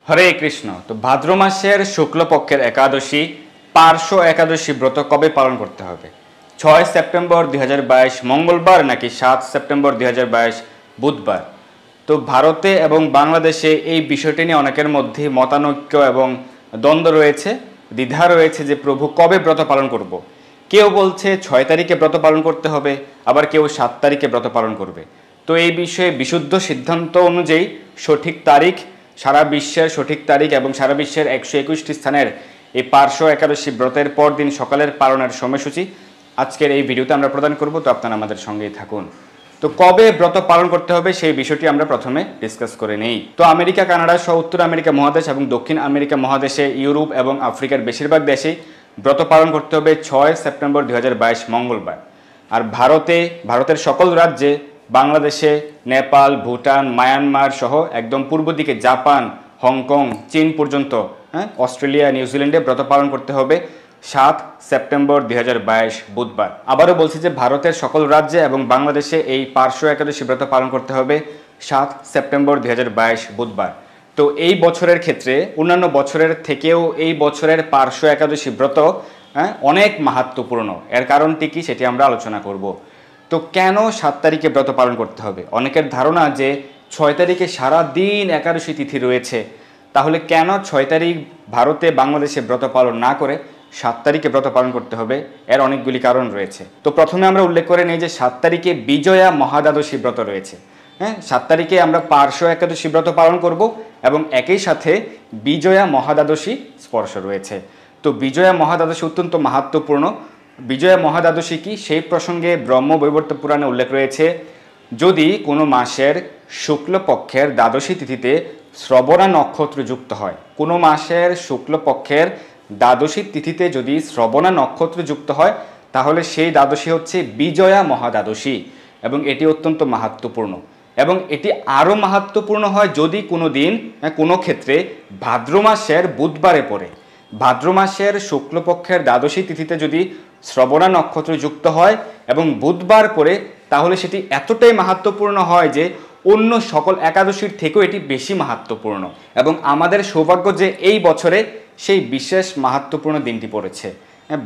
হরে কৃষ্ণ। তো ভাদ্র মাসের শুক্লপক্ষের একাদশী পার্শ্ব একাদশী ব্রত কবে পালন করতে হবে? 6 সেপ্টেম্বর 2022 মঙ্গলবার নাকি 7 সেপ্টেম্বর 2022 বুধবার? তো ভারতে এবং বাংলাদেশে এই বিষয়টি নিয়ে অনেকের মধ্যে মতানৈক্য এবং দ্বন্দ্ব রয়েছে, দ্বিধা রয়েছে যে প্রভু কবে ব্রত পালন করব। কেউ বলছে 6 তারিখে ব্রত পালন করতে হবে, আবার কেউ 7 তারিখে ব্রত পালন করবে। তো এই বিষয়ে বিশুদ্ধ সিদ্ধান্ত অনুযায়ী সঠিক তারিখ, সারা বিশ্বের সঠিক তারিখ এবং সারা বিশ্বের 121টি স্থানের এই পার্শ্ব একাদশী ব্রতের পর দিন সকালের পালনের সময়সূচি আজকের এই ভিডিওতে আমরা প্রদান করব। তো আপনারা আমাদের সঙ্গেই থাকুন। তো কবে ব্রত পালন করতে হবে সেই বিষয়টি আমরা প্রথমে ডিসকাস করে নেই। তো আমেরিকা, কানাডা সহ উত্তর আমেরিকা মহাদেশ এবং দক্ষিণ আমেরিকা মহাদেশে, ইউরোপ এবং আফ্রিকার বেশিরভাগ দেশেই ব্রত পালন করতে হবে 6 সেপ্টেম্বর 2022 মঙ্গলবার। আর ভারতের সকল রাজ্যে, বাংলাদেশে, নেপাল, ভুটান, মায়ানমার সহ একদম পূর্ব দিকে জাপান, হংকং, চীন পর্যন্ত, অস্ট্রেলিয়া, নিউজিল্যান্ডে ব্রত পালন করতে হবে 7 সেপ্টেম্বর 2022 বুধবার। আবারও বলছি যে ভারতের সকল রাজ্যে এবং বাংলাদেশে এই পার্শ্ব একাদশী ব্রত পালন করতে হবে 7 সেপ্টেম্বর 2022 বুধবার। তো এই বছরের ক্ষেত্রে অন্যান্য বছরের থেকেও এই বছরের পার্শ্ব একাদশী ব্রত অনেক মাহাত্ম্যপূর্ণ। এর কারণটি কি সেটি আমরা আলোচনা করব। তো কেন 7 তারিখে ব্রত পালন করতে হবে? অনেকের ধারণা যে 6 তারিখে সারা দিন একাদশী তিথি রয়েছে, তাহলে কেন 6 তারিখ ভারতে বাংলাদেশে ব্রত পালন না করে 7 তারিখে ব্রত পালন করতে হবে? এর অনেকগুলি কারণ রয়েছে। তো প্রথমে আমরা উল্লেখ করে নিই যে 7 তারিখে বিজয়া মহাদ্বাদশী ব্রত রয়েছে। 7 তারিখে আমরা পার্শ্ব একাদশী ব্রত পালন করব এবং একই সাথে বিজয়া মহাদ্বাদশী স্পর্শ রয়েছে। তো বিজয়া মহাদ্বাদশী অত্যন্ত মাহাত্ম্যপূর্ণ। বিজয়া মহাদ্বাদশী কি সেই প্রসঙ্গে ব্রহ্মবৈবর্ত পুরাণে উল্লেখ রয়েছে, যদি কোনো মাসের শুক্লপক্ষের দ্বাদশী তিথিতে শ্রবণা নক্ষত্র যুক্ত হয়, কোনো মাসের শুক্লপক্ষের দ্বাদশী তিথিতে যদি শ্রবণা নক্ষত্র যুক্ত হয়, তাহলে সেই দ্বাদশী হচ্ছে বিজয়া মহাদ্বাদশী এবং এটি অত্যন্ত মাহাত্ম্যপূর্ণ। এবং এটি আরও মাহাত্ম্যপূর্ণ হয় যদি কোনো দিন, কোনো ক্ষেত্রে ভাদ্র মাসের বুধবারে পড়ে। ভাদ্র মাসের শুক্লপক্ষের দ্বাদশী তিথিতে যদি শ্রবণা নক্ষত্র যুক্ত হয় এবং বুধবার পড়ে, তাহলে সেটি এতটাই মাহাত্ম্যপূর্ণ হয় যে অন্য সকল একাদশীর থেকেও এটি বেশি মাহাত্ম্যপূর্ণ। এবং আমাদের সৌভাগ্য যে এই বছরে সেই বিশেষ মাহাত্ম্যপূর্ণ দিনটি পড়েছে।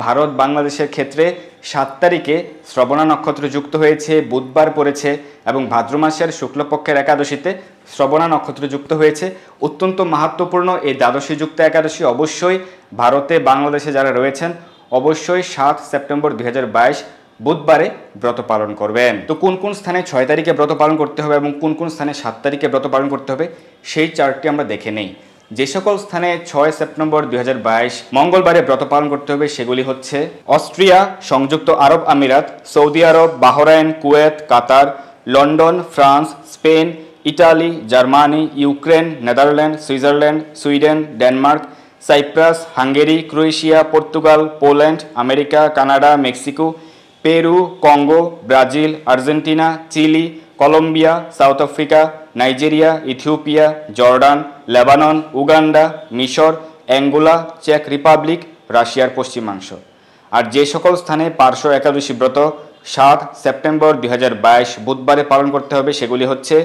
ভারত বাংলাদেশের ক্ষেত্রে 7 তারিখে শ্রবণা নক্ষত্র যুক্ত হয়েছে, বুধবার পড়েছে এবং ভাদ্র মাসের শুক্লপক্ষের একাদশীতে শ্রবণা নক্ষত্র যুক্ত হয়েছে। অত্যন্ত মাহাত্ম্যপূর্ণ এই দ্বাদশীযুক্ত একাদশী অবশ্যই ভারতে, বাংলাদেশে যারা রয়েছেন অবশ্যই 7 সেপ্টেম্বর 2022 বুধবারে ব্রত পালন করবেন। তো কোন কোন স্থানে 6 তারিখে ব্রত পালন করতে হবে এবং কোন কোন স্থানে 7 তারিখে ব্রত পালন করতে হবে সেই চার্টটি আমরা দেখে নেই। যে সকল স্থানে 6 সেপ্টেম্বর 2022 মঙ্গলবারে ব্রত পালন করতে হবে সেগুলি হচ্ছে অস্ট্রিয়া, সংযুক্ত আরব আমিরাত, সৌদি আরব, Bahrain, Kuwait, Qatar, London, France, Spain, Italy, Germany, Ukraine, Netherlands, Switzerland, Sweden, Denmark, Cyprus, Hungary, Croatia, Portugal, Poland, America, Canada, Mexico, Peru, Congo, Brazil, Argentina, Chile, Colombia, South Africa, Nigeria, Ethiopia, Jordan, Lebanon, Uganda, মিশর, Angola, চেক Republic, রাশিয়ার পশ্চিমাংশ। আর যে সকল স্থানে পার্শ্ব একাদশী ব্রত 7 September 2022 বুধবারে পালন করতে হবে সেগুলি হচ্ছে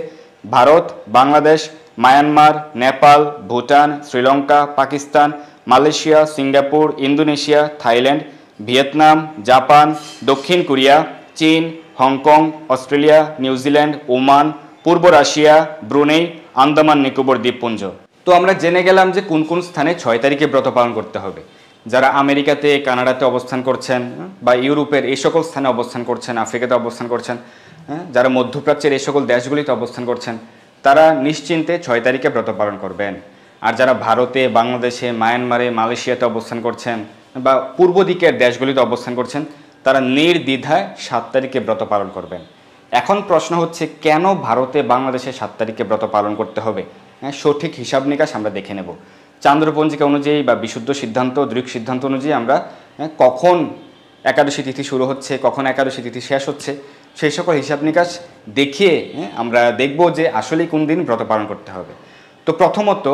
Bharat, Bangladesh, Myanmar, Nepal, Bhutan, Sri Lanka, Pakistan, Malaysia, Singapore, Indonesia, Thailand, Vietnam, Japan, দক্ষিণ কোরিয়া, চীন, হংকং, অস্ট্রেলিয়া, নিউজিল্যান্ড, ওমান, পূর্ব রাশিয়া, ব্রুনেই, আন্দামান নিকোবর দ্বীপপুঞ্জ। তো আমরা জেনে গেলাম যে কোন কোন স্থানে 6 তারিখে ব্রত পালন করতে হবে। যারা আমেরিকাতে, কানাডাতে অবস্থান করছেন বা ইউরোপের এই সকল স্থানে অবস্থান করছেন, আফ্রিকাতে অবস্থান করছেন, যারা মধ্যপ্রাচ্যের এই সকল দেশগুলিতে অবস্থান করছেন, তারা নিশ্চিন্তে 6 তারিখে ব্রত পালন করবেন। আর যারা ভারতে, বাংলাদেশে, মায়ানমারে, মালয়েশিয়াতে অবস্থান করছেন বা পূর্ব দিকের দেশগুলিতে অবস্থান করছেন, তারা নির্দ্বিধায় 7 তারিখে ব্রত পালন করবেন। এখন প্রশ্ন হচ্ছে কেন ভারতে, বাংলাদেশে 7 তারিখে ব্রত পালন করতে হবে? সঠিক হিসাব নিকাশ আমরা দেখে নেব। চান্দ্রপঞ্জিকা অনুযায়ী বা বিশুদ্ধ সিদ্ধান্ত, দৃক সিদ্ধান্ত অনুযায়ী আমরা কখন একাদশী তিথি শুরু হচ্ছে, কখন একাদশী তিথি শেষ হচ্ছে, সেই সকল হিসাব নিকাশ দেখিয়ে আমরা দেখব যে আসলেই কোন দিন ব্রত পালন করতে হবে। তো প্রথমত,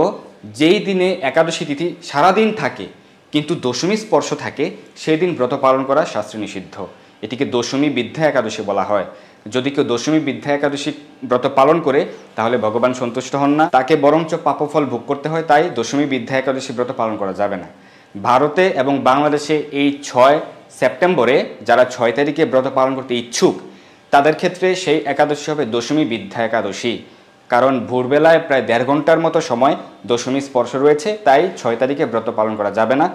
যেই দিনে একাদশী তিথি সারাদিন থাকে কিন্তু দশমী স্পর্শ থাকে, সেই দিন ব্রত পালন করা শাস্ত্রে নিষিদ্ধ। এটিকে দশমী বিদ্যা একাদশী বলা হয়। যদি কেউ দশমী বিদ্যা একাদশী ব্রত পালন করে তাহলে ভগবান সন্তুষ্ট হন না, তাকে বরঞ্চ পাপফল ভোগ করতে হয়, তাই দশমী বিদ্যা একাদশী ব্রত পালন করা যাবে না। ভারতে এবং বাংলাদেশে এই 6 সেপ্টেম্বরে যারা 6 তারিখে ব্রত পালন করতে ইচ্ছুক তাদের ক্ষেত্রে সেই একাদশী হবে দশমী বিদ্যা একাদশী, কারণ ভোরবেলায় প্রায় 1.5 ঘন্টার মতো সময় দশমী স্পর্শ রয়েছে, তাই 6 তারিখে ব্রত পালন করা যাবে না।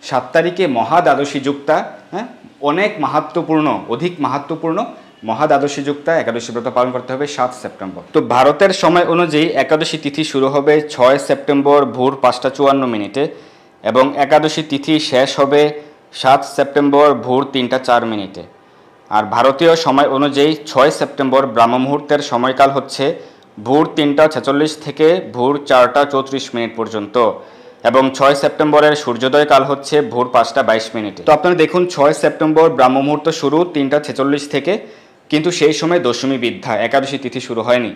7 তারিখে মহাদ্বাদশী যুক্তা, অনেক মাহাত্ম্যপূর্ণ, অধিক মাহাত্ম্যপূর্ণ মহাদ্বাদশী যুক্তা একাদশী ব্রত পালন করতে হবে 7 সেপ্টেম্বর। তো ভারতের সময় অনুযায়ী একাদশী তিথি শুরু হবে 6 সেপ্টেম্বর ভোর 5:54 এবং একাদশী তিথি শেষ হবে 7 সেপ্টেম্বর ভোর 3:04। আর ভারতীয় সময় অনুযায়ী 6 সেপ্টেম্বর ব্রাহ্ম মুহূর্তের সময়কাল হচ্ছে ভোর 3:46 থেকে ভোর 4:34 পর্যন্ত এবং 6 সেপ্টেম্বরের সূর্যোদয় কাল হচ্ছে ভোর 5:22। তো আপনারা দেখুন 6 সেপ্টেম্বর ব্রাহ্ম মুহূর্ত শুরু 3:46 থেকে, কিন্তু সেই সময় দশমী বিদ্যা একাদশী তিথি শুরু হয়নি।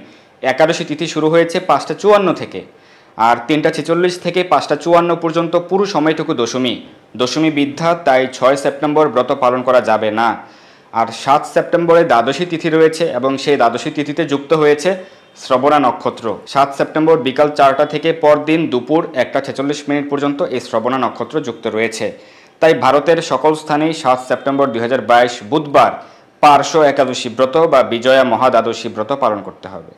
একাদশী তিথি শুরু হয়েছে 5:54 থেকে, আর 3:46 থেকে 5:54 পর্যন্ত পুরো সময়টুকু দশমী বিদ্যা, তাই 6 সেপ্টেম্বর ব্রত পালন করা যাবে না। আর 7 সেপ্টেম্বরে দ্বাদশী তিথি রয়েছে এবং সেই দ্বাদশী তিথিতে যুক্ত হয়েছে শ্রবণা নক্ষত্র। 7 সেপ্টেম্বর বিকাল 4টা থেকে পরদিন দুপুর 1:46 পর্যন্ত এই শ্রবণা নক্ষত্র যুক্ত রয়েছে। তাই ভারতের সকল স্থানেই 7 সেপ্টেম্বর 2022 বুধবার পার্শ্ব একাদশী ব্রত বা বিজয়া মহাদ্বাদশী ব্রত পালন করতে হবে।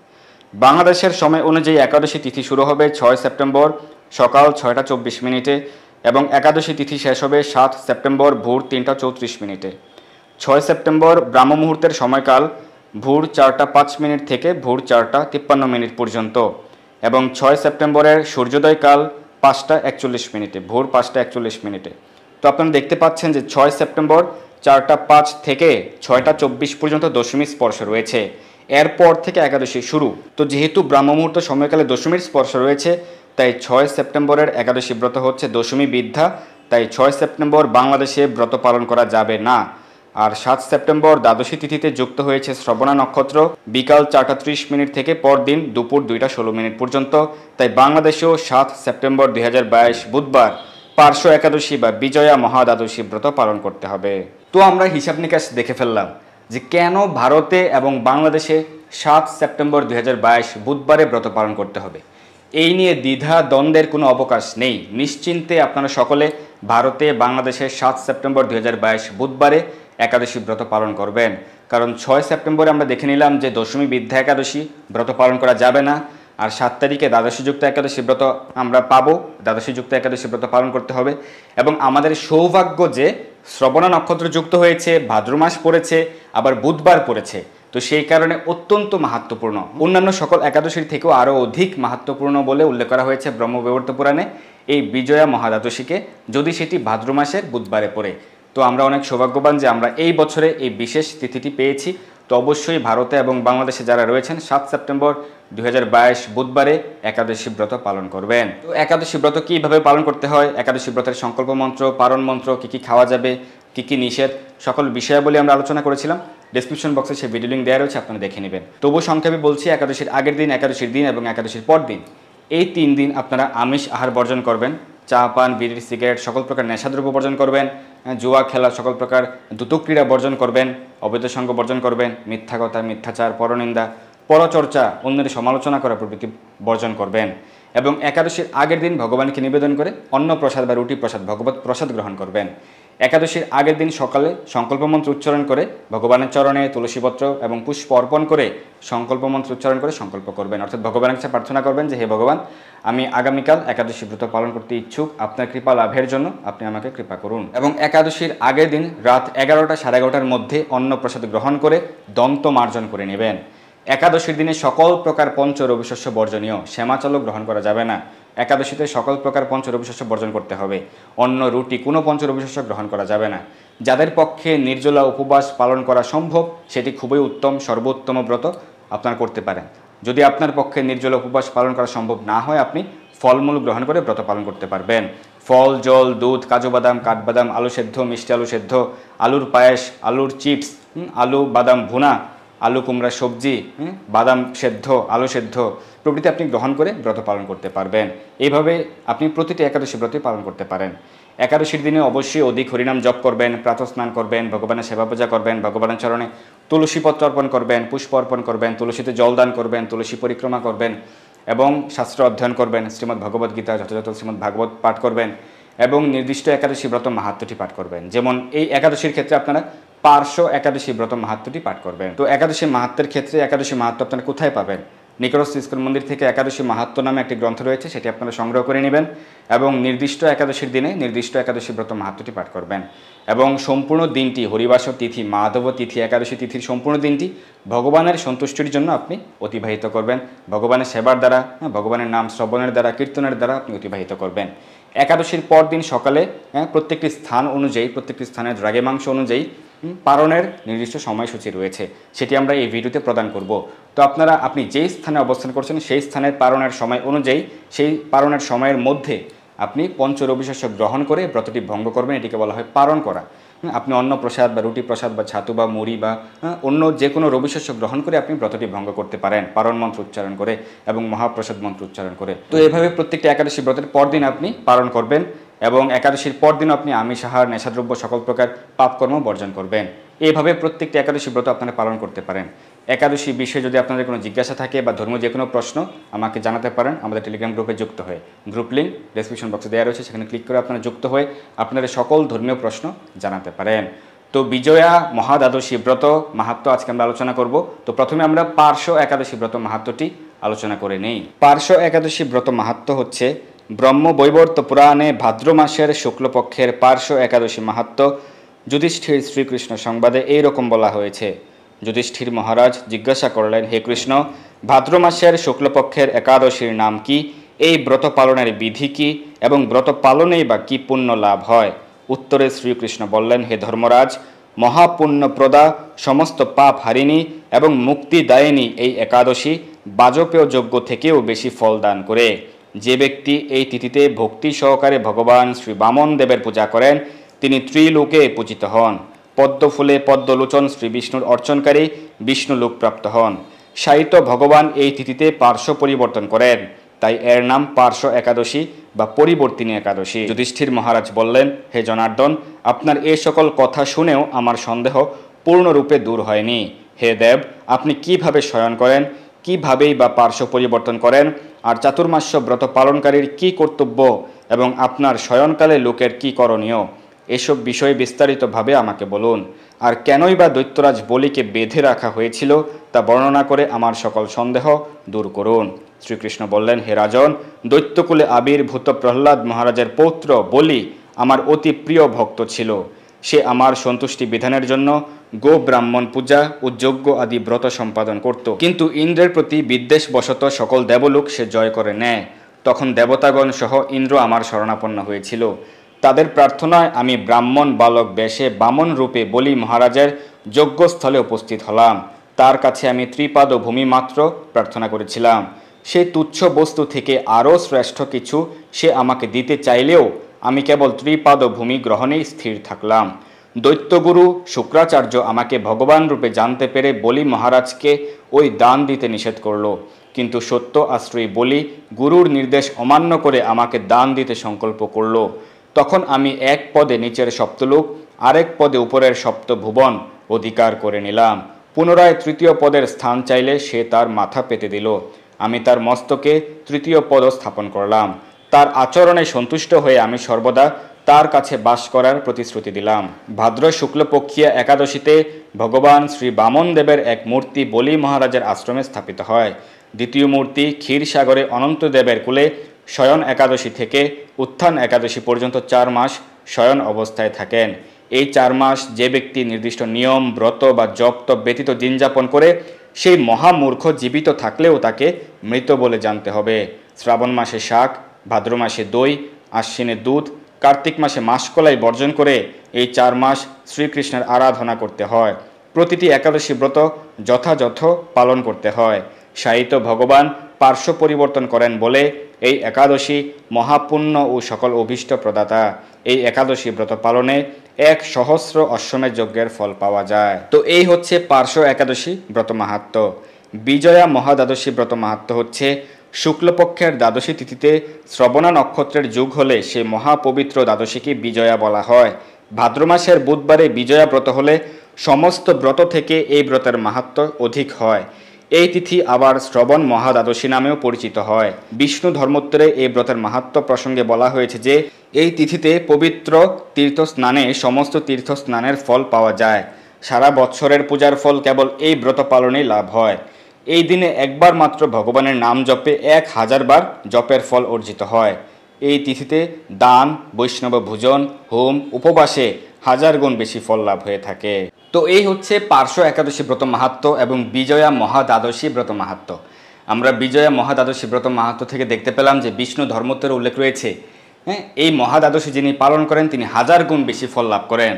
বাংলাদেশের সময় অনুযায়ী একাদশী তিথি শুরু হবে 6 সেপ্টেম্বর সকাল 6:24 এবং একাদশী তিথি শেষ হবে 7 সেপ্টেম্বর ভোর 3:34। 6 সেপ্টেম্বর ব্রাহ্ম মুহূর্তের সময়কাল ভোর 4:05 থেকে ভোর 4:53 পর্যন্ত এবং 6 সেপ্টেম্বরের সূর্যোদয় কাল 5:41 ভোর 5:41। তো আপনারা দেখতে পাচ্ছেন যে 6 সেপ্টেম্বর 4:05 থেকে 6:24 পর্যন্ত দশমী স্পর্শ রয়েছে, এরপর থেকে একাদশী শুরু। তো যেহেতু ব্রাহ্ম মুহূর্ত সময়কালে দশমীর স্পর্শ রয়েছে, তাই 6 সেপ্টেম্বরের একাদশী ব্রত হচ্ছে দশমী বিদ্যা, তাই 6 সেপ্টেম্বর বাংলাদেশে ব্রত পালন করা যাবে না। আর 7 সেপ্টেম্বর দ্বাদশী তিথিতে যুক্ত হয়েছে শ্রবণা নক্ষত্র বিকাল 4:30 থেকে পরদিন দুপুর 2:16 পর্যন্ত, তাই বাংলাদেশেও 7 সেপ্টেম্বর 2022 বুধবার পার্শ্ব একাদশী বা বিজয়া মহাদ্বাদশী ব্রত পালন করতে হবে। তো আমরা হিসাব নিকাশ দেখে ফেললাম যে কেন ভারতে এবং বাংলাদেশে 7 সেপ্টেম্বর 2022 বুধবারে ব্রত পালন করতে হবে। এই নিয়ে দ্বিধা দ্বন্দ্বের কোনো অবকাশ নেই, নিশ্চিন্তে আপনারা সকলে ভারতে বাংলাদেশে 7 সেপ্টেম্বর 2022 বুধবারে একাদশী ব্রত পালন করবেন। কারণ 6 সেপ্টেম্বরে আমরা দেখে নিলাম যে দশমী বিদ্যা একাদশী ব্রত পালন করা যাবে না, আর 7 তারিখে দ্বাদশীযুক্ত একাদশী ব্রত আমরা পাবো, দ্বাদশীযুক্ত একাদশী ব্রত পালন করতে হবে। এবং আমাদের সৌভাগ্য যে শ্রবণা নক্ষত্র যুক্ত হয়েছে, ভাদ্র মাস পড়েছে, আবার বুধবার পড়েছে, তো সেই কারণে অত্যন্ত মাহাত্ম্যপূর্ণ, অন্যান্য সকল একাদশীর থেকেও আরও অধিক মাহাত্ম্যপূর্ণ বলে উল্লেখ করা হয়েছে ব্রহ্মবৈবর্ত পুরাণে এই বিজয়া মহাদ্বাদশীকে, যদি সেটি ভাদ্র মাসের বুধবারে পড়ে। তো আমরা অনেক সৌভাগ্যবান যে আমরা এই বছরে এই বিশেষ তিথিটি পেয়েছি। তো অবশ্যই ভারতে এবং বাংলাদেশে যারা রয়েছেন 7 সেপ্টেম্বর 2022 বুধবারে একাদশী ব্রত পালন করবেন। তো একাদশী ব্রত কীভাবে পালন করতে হয়, একাদশী ব্রতের সংকল্প মন্ত্র, পারণ মন্ত্র, কী কী খাওয়া যাবে, কী কী নিষেধ, সকল বিষয়াবলী আমরা আলোচনা করেছিলাম। ডেসক্রিপশন বক্সে সেই ভিডিও লিঙ্ক দেওয়া রয়েছে, আপনারা দেখে নেবেন। তবু সংক্ষেপে বলছি, একাদশীর আগের দিন, একাদশীর দিন এবং একাদশীর পর দিন, এই 3 দিন আপনারা আমিষ আহার বর্জন করবেন। চা পান, বিড়ি, সিগারেট, সকল প্রকার নেশাদ্রব্য বর্জন করবেন, জুয়া খেলা, সকল প্রকার দ্রুতক্রীড়া বর্জন করবেন, অবৈধ সঙ্গ বর্জন করবেন, মিথ্যা কথা, মিথ্যাচার, পরনিন্দা, পরচর্চা, অন্যের সমালোচনা করা প্রভৃতি বর্জন করবেন। এবং একাদশীর আগের দিন ভগবানকে নিবেদন করে অন্ন প্রসাদ বা রুটি প্রসাদ, ভগবত প্রসাদ গ্রহণ করবেন। একাদশীর আগের দিন সকালে সংকল্প মন্ত্র উচ্চারণ করে ভগবানের চরণে তুলসীপত্র এবং পুষ্প অর্পণ করে সংকল্প মন্ত্র উচ্চারণ করে সংকল্প করবেন, অর্থাৎ ভগবানের কাছে প্রার্থনা করবেন যে হে ভগবান, আমি আগামীকাল একাদশী ব্রত পালন করতে ইচ্ছুক, আপনার কৃপা লাভের জন্য আপনি আমাকে কৃপা করুন। এবং একাদশীর আগের দিন রাত 11টা সাড়ে 11টার মধ্যে অন্ন প্রসাদ গ্রহণ করে দন্ত মার্জন করে নেবেন। একাদশীর দিনে সকল প্রকার পঞ্চ রবিশস্য বর্জনীয়, শ্যামাচলও গ্রহণ করা যাবে না। একাদশীতে সকল প্রকার পঞ্চ রবিশস্য বর্জন করতে হবে। অন্ন, রুটি, কোনো পঞ্চ রবিশস্য গ্রহণ করা যাবে না। যাদের পক্ষে নির্জলা উপবাস পালন করা সম্ভব, সেটি খুবই উত্তম, সর্বোত্তম ব্রত আপনারা করতে পারেন। যদি আপনার পক্ষে নির্জলা উপবাস পালন করা সম্ভব না হয়, আপনি ফলমূল গ্রহণ করে ব্রত পালন করতে পারবেন। ফল, জল, দুধ, কাজু বাদাম, কাঠবাদাম, আলু সেদ্ধ, মিষ্টি আলু সেদ্ধ, আলুর পায়েস, আলুর চিপস, আলু বাদাম ভুনা, আলু কুমড়া সবজি, বাদাম সেদ্ধ, আলু সেদ্ধ প্রভৃতি আপনি গ্রহণ করে ব্রত পালন করতে পারবেন। এইভাবে আপনি প্রতিটি একাদশী ব্রতই পালন করতে পারেন। একাদশীর দিনে অবশ্যই অধিক হরিনাম জপ করবেন, প্রাতঃস্নান করবেন, ভগবানের সেবা পূজা করবেন, ভগবানের চরণে তুলসী পত্র অর্পণ করবেন, পুষ্প অর্পণ করবেন, তুলসীতে জলদান করবেন, তুলসী পরিক্রমা করবেন এবং শাস্ত্র অধ্যয়ন করবেন, শ্রীমদ্ ভগবদ্ গীতা যথাযথ শ্রীমদ্ ভাগবত পাঠ করবেন এবং নির্দিষ্ট একাদশী ব্রত মাহাত্ম্যটি পাঠ করবেন। যেমন এই একাদশীর ক্ষেত্রে আপনারা পার্শ্ব একাদশী ব্রত মাহাত্ম্যটি পাঠ করবেন। তো একাদশী মাহাত্ম্যের ক্ষেত্রে একাদশী মাহাত্ম্য আপনারা কোথায় পাবেন? নিকটস্থ ইস্কন মন্দির থেকে একাদশী মাহাত্ম্য নামে একটি গ্রন্থ রয়েছে, সেটি আপনারা সংগ্রহ করে নেবেন এবং নির্দিষ্ট একাদশীর দিনে নির্দিষ্ট একাদশী ব্রত মাহাত্ম্যটি পাঠ করবেন এবং সম্পূর্ণ দিনটি হরিবাস তিথি, মাধব তিথি, একাদশী তিথির সম্পূর্ণ দিনটি ভগবানের সন্তুষ্টির জন্য আপনি অতিবাহিত করবেন। ভগবানের সেবার দ্বারা, ভগবানের নাম শ্রবণের দ্বারা, কীর্তনের দ্বারা আপনি অতিবাহিত করবেন। একাদশীর পর দিন সকালে প্রত্যেকটি স্থান অনুযায়ী, প্রত্যেকটি স্থানের দ্রাঘিমাংশ অনুযায়ী পারণের নির্দিষ্ট সময়সূচি রয়েছে, সেটি আমরা এই ভিডিওতে প্রদান করব। তো আপনি যেই স্থানে অবস্থান করছেন সেই স্থানের পারণের সময় অনুযায়ী সেই পারণের সময়ের মধ্যে আপনি পঞ্চরবিশস্য গ্রহণ করে ব্রতটি ভঙ্গ করবেন, এটিকে বলা হয় পারণ করা। আপনি অন্ন প্রসাদ বা রুটি প্রসাদ বা ছাতু বা মুড়ি বা অন্য যে কোনো রবিশস্য গ্রহণ করে আপনি ব্রতটি ভঙ্গ করতে পারেন পারণ মন্ত্র উচ্চারণ করে এবং মহাপ্রসাদ মন্ত্র উচ্চারণ করে। তো এভাবে প্রত্যেকটি একাদশী ব্রতের পরদিন আপনি পালন করবেন এবং একাদশীর পরদিন আপনি আমিষ আহার, নেশাদ্রব্য, সকল প্রকার পাপকর্ম বর্জন করবেন। এইভাবে প্রত্যেকটি একাদশী ব্রত আপনারা পালন করতে পারেন। একাদশী বিষয়ে যদি আপনাদের কোনো জিজ্ঞাসা থাকে বা ধর্ম যে কোনো প্রশ্ন আমাকে জানাতে পারেন আমাদের টেলিগ্রাম গ্রুপে যুক্ত হয়ে। গ্রুপ লিঙ্ক ডেসক্রিপশন বক্সে দেওয়া রয়েছে, সেখানে ক্লিক করে আপনারা যুক্ত হয়ে আপনাদের সকল ধর্মীয় প্রশ্ন জানাতে পারেন। তো বিজয়া মহাদ্বাদশী ব্রত মাহাত্ম্য আজকে আমরা আলোচনা করব। তো প্রথমে আমরা পার্শ্ব একাদশী ব্রত মাহাত্ম্যটি আলোচনা করে নেই। পার্শ্ব একাদশী ব্রত মাহাত্ম্য হচ্ছে ব্রহ্মবৈবর্ত পুরাণে ভাদ্র মাসের শুক্লপক্ষের পার্শ্ব একাদশী মাহাত্ম্য যুধিষ্ঠির শ্রীকৃষ্ণ সংবাদে এইরকম বলা হয়েছে। যুধিষ্ঠির মহারাজ জিজ্ঞাসা করলেন, হে কৃষ্ণ, ভাদ্র মাসের শুক্লপক্ষের একাদশীর নাম কি? এই ব্রত পালনের বিধি কি এবং ব্রত পালনেই বা কি পুণ্য লাভ হয়? উত্তরে শ্রীকৃষ্ণ বললেন, হে ধর্মরাজ, মহাপুণ্যপ্রদা, সমস্ত পাপ হারিণী এবং মুক্তিদায়িনী এই একাদশী বাজপেয় যজ্ঞ থেকেও বেশি ফল দান করে। যে ব্যক্তি এই তিথিতে ভক্তি সহকারে ভগবান শ্রী বামন দেবের পূজা করেন তিনি ত্রিলোকে পূজিত হন। পদ্মফুলে পদ্মলোচন শ্রী বিষ্ণুর অর্চনকারী বিষ্ণু লোক প্রাপ্ত হন। সাহিত্য ভগবান এই তিথিতে পার্শ্ব পরিবর্তন করেন, তাই এর নাম পার্শ্ব একাদশী বা পরিবর্তিনী একাদশী। যুধিষ্ঠির মহারাজ বললেন, হে জনার্দন, আপনার এই সকল কথা শুনেও আমার সন্দেহ পূর্ণরূপে দূর হয়নি। হে দেব, আপনি কিভাবে শয়ন করেন, কিভাবেই বা পার্শ্ব পরিবর্তন করেন, আর চাতুর্মাস্য ব্রত পালনকারীর কি কর্তব্য এবং আপনার শয়নকালে লোকের কি করণীয়, এসব বিষয়ে বিস্তারিতভাবে আমাকে বলুন। আর কেনই বা দৈত্যরাজ বলিকে বেঁধে রাখা হয়েছিল তা বর্ণনা করে আমার সকল সন্দেহ দূর করুন। শ্রীকৃষ্ণ বললেন, হে রাজন, দৈত্যকুলে আবির্ভূত প্রহ্লাদ মহারাজের পৌত্র বলি আমার অতি প্রিয় ভক্ত ছিল। সে আমার সন্তুষ্টি বিধানের জন্য গো ব্রাহ্মণ পূজা ও যজ্ঞ আদি ব্রত সম্পাদন করত, কিন্তু ইন্দ্রের প্রতি বিদ্বেষবশত সকল দেবলোক সে জয় করে নেয়। তখন দেবতাগণ সহ ইন্দ্র আমার শরণাপন্ন হয়েছিল। তাদের প্রার্থনায় আমি ব্রাহ্মণ বালক বেশে বামন রূপে বলি মহারাজের যজ্ঞস্থলে উপস্থিত হলাম। তার কাছে আমি ত্রিপাদ ভূমি মাত্র প্রার্থনা করেছিলাম। সেই তুচ্ছ বস্তু থেকে আরও শ্রেষ্ঠ কিছু সে আমাকে দিতে চাইলেও আমি কেবল ত্রিপাদ ভূমি গ্রহণেই স্থির থাকলাম। দৈত্যগুরু শুক্রাচার্য আমাকে ভগবান রূপে জানতে পেরে বলি মহারাজকে ওই দান দিতে নিষেধ করল, কিন্তু সত্য আশ্রয়ী বলি গুরুর নির্দেশ অমান্য করে আমাকে দান দিতে সংকল্প করল। তখন আমি এক পদে নিচের সপ্তলোক, আরেক পদে উপরের সপ্তভুবন অধিকার করে নিলাম। পুনরায় তৃতীয় পদের স্থান চাইলে সে তার মাথা পেতে দিল। আমি তার মস্তকে তৃতীয় পদ স্থাপন করলাম। তার আচরণে সন্তুষ্ট হয়ে আমি সর্বদা তার কাছে বাস করার প্রতিশ্রুতি দিলাম। ভাদ্র শুক্লপক্ষীয় একাদশীতে ভগবান শ্রী বামন দেবের এক মূর্তি বলি মহারাজের আশ্রমে স্থাপিত হয়। দ্বিতীয় মূর্তি ক্ষীরসাগরে অনন্ত দেবের কুলে শয়ন একাদশী থেকে উত্থান একাদশী পর্যন্ত 4 মাস শয়ন অবস্থায় থাকেন। এই 4 মাস যে ব্যক্তি নির্দিষ্ট নিয়ম, ব্রত বা জপ তপ ব্যতীত দিন যাপন করে সেই মহামূর্খ জীবিত থাকলেও তাকে মৃত বলে জানতে হবে। শ্রাবণ মাসে শাক, ভাদ্র মাসে দই, আশ্বিনে দুধ, কার্তিক মাসে মাসকলাই বর্জন করে এই 4 মাস শ্রীকৃষ্ণের আরাধনা করতে হয়। প্রতিটি একাদশী ব্রত যথাযথ পালন করতে হয়। সাহিত্য ভগবান পার্শ্ব পরিবর্তন করেন বলে এই একাদশী মহাপুণ্য ও সকল অভীষ্ট প্রদাতা। এই একাদশী ব্রত পালনে 1,000 অশ্বমেধ যজ্ঞের ফল পাওয়া যায়। তো এই হচ্ছে পার্শ্ব একাদশী ব্রত মাহাত্ম্য। বিজয়া মহাদ্বাদশী ব্রত মাহাত্ম্য হচ্ছে শুক্লপক্ষের দ্বাদশী তিথিতে শ্রবণা নক্ষত্রের যুগ হলে সে মহাপবিত্র দ্বাদশীকে বিজয়া বলা হয়। ভাদ্র মাসের বুধবারে বিজয়া ব্রত হলে সমস্ত ব্রত থেকে এই ব্রতের মাহাত্ম্য অধিক হয়। এই তিথি আবার শ্রবণ মহাদ্বাদশী নামেও পরিচিত হয়। বিষ্ণু ধর্মোত্তরে এই ব্রতের মাহাত্ম্য প্রসঙ্গে বলা হয়েছে যে এই তিথিতে পবিত্র তীর্থ স্নানে সমস্ত তীর্থ স্নানের ফল পাওয়া যায়। সারা বৎসরের পূজার ফল কেবল এই ব্রত পালনেই লাভ হয়। এই দিনে একবার মাত্র ভগবানের নাম জপে 1000 বার জপের ফল অর্জিত হয়। এই তিথিতে দান, বৈষ্ণব ভোজন, হোম, উপবাসে 1000 গুণ বেশি ফল লাভ হয়ে থাকে। তো এই হচ্ছে পার্শ্ব একাদশী ব্রত মাহাত্ম্য এবং বিজয়া মহাদ্বাদশী ব্রত মাহাত্ম্য। আমরা বিজয়া মহাদ্বাদশী ব্রত মাহাত্ম্য থেকে দেখতে পেলাম যে বিষ্ণু ধর্মোত্তরে উল্লেখ রয়েছে, এই মহাদ্বাদশী যিনি পালন করেন তিনি 1000 গুণ বেশি ফল লাভ করেন।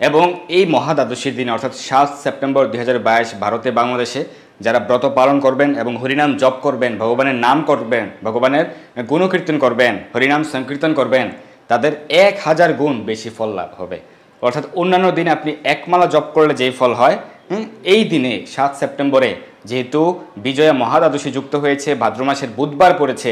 এবং এই মহাদ্বাদশীর দিন অর্থাৎ 7 সেপ্টেম্বর 2022 ভারতে বাংলাদেশে যারা ব্রত পালন করবেন এবং হরিনাম জপ করবেন, ভগবানের নাম করবেন, ভগবানের গুণকীর্তন করবেন, হরিনাম সংকীর্তন করবেন, তাদের 1000 গুণ বেশি ফল লাভ হবে। অর্থাৎ অন্যান্য দিনে আপনি একমালা জপ করলে যেই ফল হয়, এই দিনে 7 সেপ্টেম্বরে যেহেতু বিজয়া মহাদ্বাদশী যুক্ত হয়েছে, ভাদ্র মাসের বুধবার পড়েছে,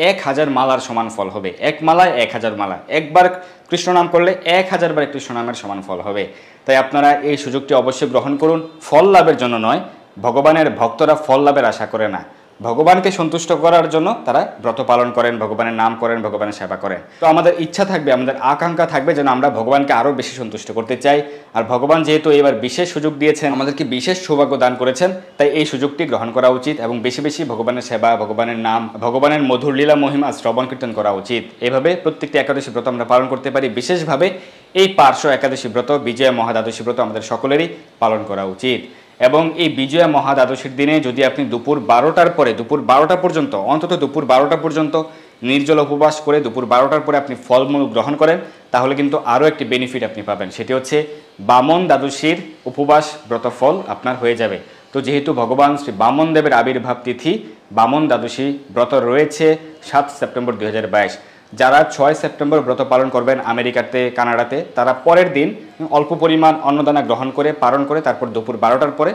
1000 মালার সমান ফল হবে। এক মালায় 1000 মালা, একবার কৃষ্ণ নাম করলে 1000 বার কৃষ্ণ নামের সমান ফল হবে। তাই আপনারা এই সুযোগটি অবশ্যই গ্রহণ করুন। ফল লাভের জন্য নয়, ভগবানের ভক্তরা ফল লাভের আশা করে না, ভগবানকে সন্তুষ্ট করার জন্য তারা ব্রত পালন করেন, ভগবানের নাম করেন, ভগবানের সেবা করেন। তো আমাদের ইচ্ছা থাকবে, আমাদের আকাঙ্ক্ষা থাকবে যেন আমরা ভগবানকে আরও বেশি সন্তুষ্ট করতে চাই। আর ভগবান যেহেতু এবার বিশেষ সুযোগ দিয়েছেন, আমাদেরকে বিশেষ সৌভাগ্য দান করেছেন, তাই এই সুযোগটি গ্রহণ করা উচিত এবং বেশি বেশি ভগবানের সেবা, ভগবানের নাম, ভগবানের মধুর লীলা মহিমা শ্রবণ কীর্তন করা উচিত। এভাবে প্রত্যেকটি একাদশী ব্রত আমরা পালন করতে পারি। বিশেষভাবে এই পার্শ্ব একাদশী ব্রত, বিজয়া মহাদ্বাদশী ব্রত আমাদের সকলেরই পালন করা উচিত। এবং এই বিজয়া মহাদ্বাদশীর দিনে যদি আপনি দুপুর 12টার পরে, দুপুর 12টা পর্যন্ত, অন্তত দুপুর 12টা পর্যন্ত নির্জল উপবাস করে দুপুর 12টার পরে আপনি ফলমূল গ্রহণ করেন, তাহলে কিন্তু আরও একটি বেনিফিট আপনি পাবেন। সেটি হচ্ছে বামন দ্বাদশীর উপবাস ব্রত ফল আপনার হয়ে যাবে। তো যেহেতু ভগবান শ্রী বামন দেবের আবির্ভাব তিথি বামন দ্বাদশী ব্রত রয়েছে 7 সেপ্টেম্বর 2022, যারা 6 সেপ্টেম্বর ব্রত পালন করবেন আমেরিকাতে, কানাডাতে, তারা পরের দিন অল্প পরিমাণ অন্নদানা গ্রহণ করে, পালন করে তারপর দুপুর 12টার পরে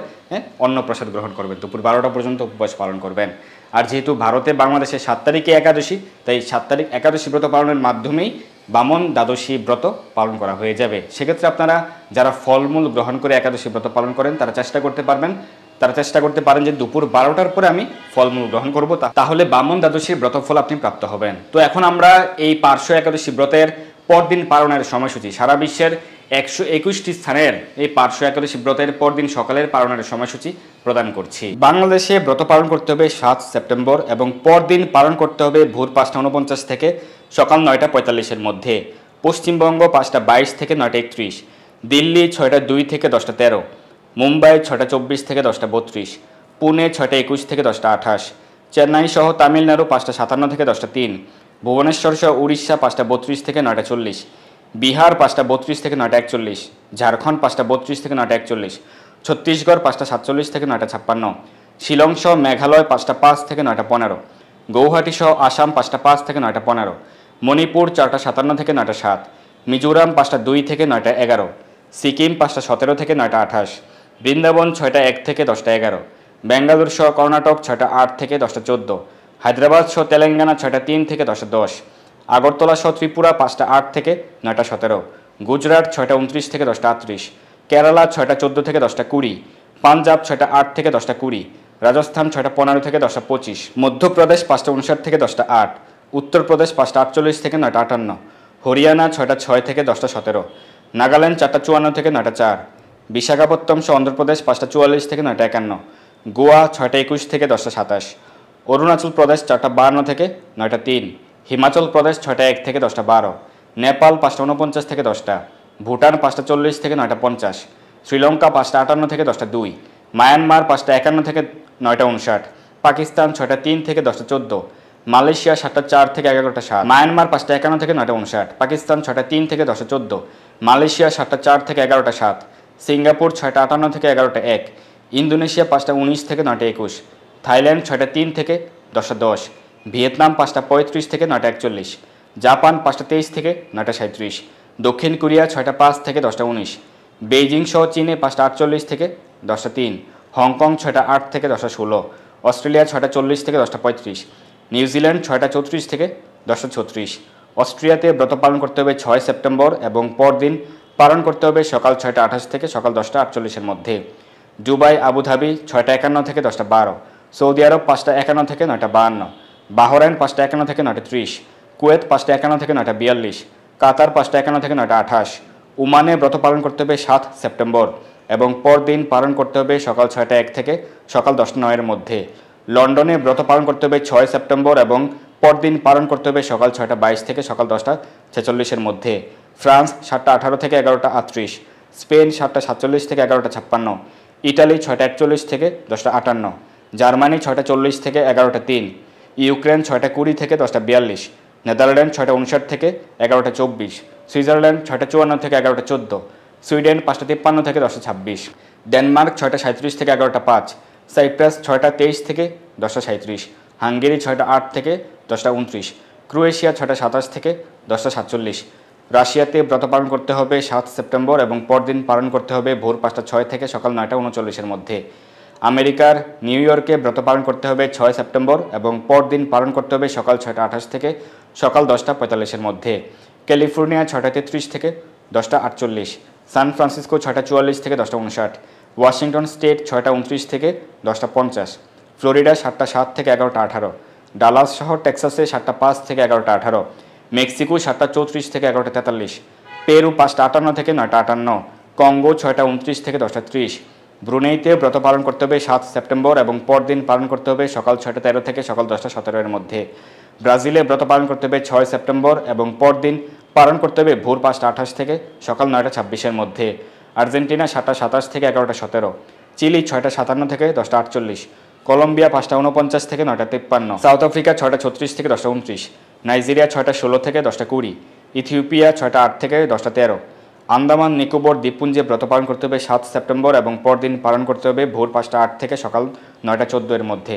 অন্নপ্রসাদ গ্রহণ করবেন, দুপুর 12টা পর্যন্ত উপবাস পালন করবেন। আর যেহেতু ভারতে বাংলাদেশে 7 তারিখে একাদশী, তাই 7 তারিখ একাদশী ব্রত পালনের মাধ্যমেই বামন দ্বাদশী ব্রত পালন করা হয়ে যাবে। সেক্ষেত্রে আপনারা যারা ফলমূল গ্রহণ করে একাদশী ব্রত পালন করেন তারা চেষ্টা করতে পারেন যে দুপুর 12টার পরে আমি ফলমূল গ্রহণ করব, তাহলে বামন দ্বাদশীর ব্রতফল আপনি প্রাপ্ত হবেন। তো এখন আমরা এই পার্শ্ব একাদশী ব্রতের পরদিন পালনের সময়সূচি, সারা বিশ্বের 121টি স্থানের এই পার্শ্ব একাদশী ব্রতের পরদিন সকালের পালনের সময়সূচি প্রদান করছি। বাংলাদেশে ব্রত পালন করতে হবে 7 সেপ্টেম্বর এবং পরদিন পালন করতে হবে ভোর 5:49 থেকে সকাল 9:45-এর মধ্যে। পশ্চিমবঙ্গ 5:22 থেকে 9:31, দিল্লি 6:02 থেকে 10:13, মুম্বাই 6:24 থেকে 10:32, পুনে 6:21 থেকে 10:28, চেন্নাই সহ তামিলনাড়ু 5:57 থেকে 10:03, ভুবনেশ্বর সহ উড়িষ্যা 5:32 থেকে 9:40, বিহার 5:32 থেকে 9:41, ঝাড়খণ্ড 5:32 থেকে 9:41, ছত্তিশগড় 5:47 থেকে 9:56, শিলং সহ মেঘালয় 5:05 থেকে 9:15, গৌহাটি সহ আসাম 5:05 থেকে 9:15, মণিপুর 4:57 থেকে 9:07, মিজোরাম 5:02 থেকে 9:11, সিকিম 5:17 থেকে 9:28, বৃন্দাবন 6:01 থেকে 10:11, বেঙ্গালুর সহ কর্ণাটক 6:08 থেকে 10:14, হায়দ্রাবাদ সহ তেলেঙ্গানা 6:03 থেকে 10:10, আগরতলা সহ ত্রিপুরা 5:08 থেকে 9:17, গুজরাট 6:29 থেকে 10:38, কেরালা 6:14 থেকে 10:20, পাঞ্জাব 6:08 থেকে 10:20, রাজস্থান 6:15 থেকে 10:25, মধ্যপ্রদেশ 5:59 থেকে 10:08, উত্তরপ্রদেশ 5:48 থেকে 9:58, হরিয়ানা 6:06 থেকে 10:17, নাগাল্যান্ড 4:54 থেকে 9:04, বিশাখাপত্তনম সহ অন্ধ্রপ্রদেশ 5:44 থেকে 9:51, গোয়া 6:21 থেকে 10:27, অরুণাচল প্রদেশ 4:52 থেকে 9:03, হিমাচল প্রদেশ 6:01 থেকে 10:12, নেপাল 5:49 থেকে 10টা, ভুটান 5:40 থেকে 9:50, শ্রীলঙ্কা 5:58 থেকে 10:02, মায়ানমার 5:51 থেকে 9:59, পাকিস্তান 6:03 থেকে 10:14, মালয়েশিয়া 7:04 থেকে 11:07, মায়ানমার 5:51 থেকে 9:59, পাকিস্তান 6:03 থেকে 10:14, মালয়েশিয়া 7:04 থেকে 11:07, সিঙ্গাপুর 6:58 থেকে 11:01, ইন্দোনেশিয়া 5:19 থেকে 9:21, থাইল্যান্ড 6:03 থেকে 10:10, ভিয়েতনাম 5:35 থেকে 9:41, জাপান 5:23 থেকে 9:37, দক্ষিণ কোরিয়া 6:05 থেকে 10:19, বেইজিং সহ চীনে 5:48 থেকে 10:03, হংকং 6:08 থেকে 10:16, অস্ট্রেলিয়া 6:40 থেকে 10:35, নিউজিল্যান্ড 6:34 থেকে 10:36। অস্ট্রিয়াতে ব্রত পালন করতে হবে 6 সেপ্টেম্বর এবং পরদিন পালন করতে হবে সকাল 6:28 থেকে সকাল 10:48 মধ্যে। দুবাই আবুধাবি 6:51 থেকে 10:12। সৌদি আরব 5:51 থেকে 9:52। বাহরাইন 5:51 থেকে 9:30। কুয়েত 5:51 থেকে 9:42। কাতার 5:51 থেকে 9:28। ওমানে ব্রত পালন করতে হবে 7 সেপ্টেম্বর এবং পরদিন পালন করতে হবে সকাল 6:01 থেকে সকাল 10:09 মধ্যে। লন্ডনে ব্রত পালন করতে হবে 6 সেপ্টেম্বর এবং পরদিন পালন করতে হবে সকাল 6:22 থেকে সকাল 10:46 মধ্যে। ফ্রান্স 7:18 থেকে 11:38। স্পেন 7:47 থেকে 11:56। ইটালি 6:41 থেকে 10:58। জার্মানি 6:40 থেকে 11:03। ইউক্রেন 6:20 থেকে 10:42। নেদারল্যান্ড 6:59 থেকে 11:24। সুইজারল্যান্ড 6:54 থেকে 11:14। সুইডেন 5:53 থেকে 10:26। ডেনমার্ক 6:37 থেকে 11:05। সাইপ্রাস 6:23 থেকে 10:37। হাঙ্গেরি 6:08 থেকে 10:29। ক্রোয়েশিয়া 6:27 থেকে 10:47। রাশিয়াতে ব্রত পালন করতে হবে 7 সেপ্টেম্বর এবং পরদিন পালন করতে হবে ভোর 5:06 থেকে সকাল 9:39 মধ্যে। আমেরিকার নিউ ইয়র্কে ব্রত পালন করতে হবে 6 সেপ্টেম্বর এবং পরদিন পালন করতে হবে সকাল 6:28 থেকে সকাল 10:45 মধ্যে। ক্যালিফোর্নিয়া 6:33 থেকে 10:48। সান ফ্রান্সিসকো 6:44 থেকে 10:59। ওয়াশিংটন স্টেট 6:29 থেকে 10:50। ফ্লোরিডা 7:07 থেকে 11:18। ডালাস শহর টেক্সাসে 7:05 থেকে 11:18। মেক্সিকো 7:34 থেকে 11:43। পেরু 5:58 থেকে 9:58। কঙ্গো 6:29 থেকে 10:30। ব্রুনেইতে ব্রত পালন করতে হবে 7 সেপ্টেম্বর এবং পরদিন পালন করতে হবে সকাল 6:13 থেকে সকাল 10:17 মধ্যে। ব্রাজিলে ব্রত পালন করতে হবে 6 সেপ্টেম্বর এবং পরদিন পালন করতে হবে ভোর 5:28 থেকে সকাল 9:26 মধ্যে। আর্জেন্টিনা 7:27 থেকে 11:17। চিলি 6:57 থেকে 10:48। কলম্বিয়া 5:49 থেকে 9:53। সাউথ আফ্রিকা 6:36 থেকে 10:29। নাইজেরিয়া 6:16 থেকে 10:20। ইথিওপিয়া 6:08 থেকে 10:13। আন্দামান নিকোবর দ্বীপপুঞ্জে ব্রত পালন করতে হবে 7 সেপ্টেম্বর এবং পরদিন পালন করতে হবে ভোর 5:08 থেকে সকাল 9:14 মধ্যে।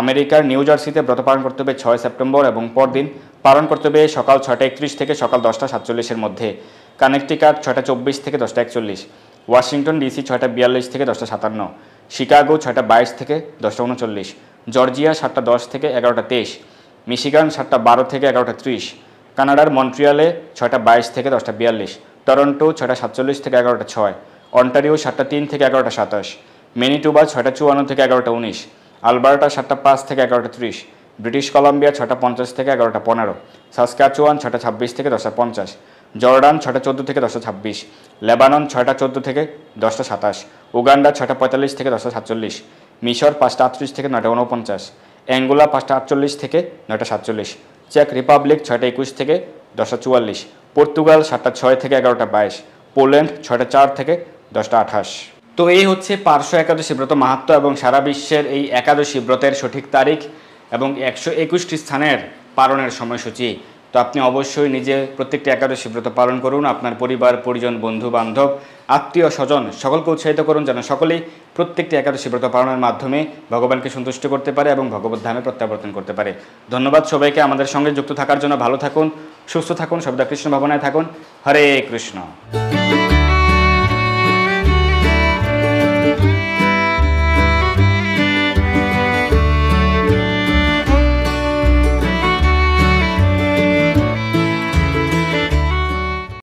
আমেরিকার নিউ জার্সিতে ব্রত পালন করতে হবে 6 সেপ্টেম্বর এবং পরদিন পালন করতে হবে সকাল 6:31 থেকে সকাল 10:47 মধ্যে। কানেকটিকাট 6:24 থেকে 10:41। ওয়াশিংটন ডিসি 6:42 থেকে 10:57। শিকাগো 6:22 থেকে 10:39। জর্জিয়া 7:10 থেকে 11:23। মিশিগান 7:12 থেকে 11:30। কানাডার মন্ট্রিয়ালে 6:22 থেকে 10:42। টরন্টো 6:47 থেকে 11:06। অন্টারিও 7:03 থেকে 11:27। ম্যানিটোবা 6:54 থেকে 11:19। আলবার্টা 7:05 থেকে 11:30। ব্রিটিশ কলাম্বিয়া 6:50 থেকে 11:15। সাসকাচুয়ান 6:26 থেকে 10:50। জর্ডান 6:14 থেকে 10:26। লেবানন 6:14 থেকে 10:27। উগান্ডা 6:45 থেকে 10:47। মিশর 5:38 থেকে 9:49। অ্যাঙ্গোলা 5:48 থেকে 9:47। চেক রিপাবলিক 6:21 থেকে 10:44। পর্তুগাল 7:06 থেকে 11:22। পোল্যান্ড 6:04 থেকে 10:28। তো এই হচ্ছে পার্শ্ব একাদশী ব্রত মাহাত্ম্য এবং সারা বিশ্বের এই একাদশী ব্রতের সঠিক তারিখ এবং 121টি স্থানের পালনের সময়সূচি। তো আপনি অবশ্যই নিজে প্রত্যেকটি একাদশী ব্রত পালন করুন, আপনার পরিবার পরিজন বন্ধু বান্ধব আত্মীয় স্বজন সকলকে উৎসাহিত করুন যেন সকলেই প্রত্যেকটি একাদশী ব্রত পালনের মাধ্যমে ভগবানকে সন্তুষ্ট করতে পারে এবং ভগবত ধামে প্রত্যাবর্তন করতে পারে। ধন্যবাদ সবাইকে আমাদের সঙ্গে যুক্ত থাকার জন্য। ভালো থাকুন, সুস্থ থাকুন, সর্বদা কৃষ্ণ ভাবনায় থাকুন। হরে কৃষ্ণ।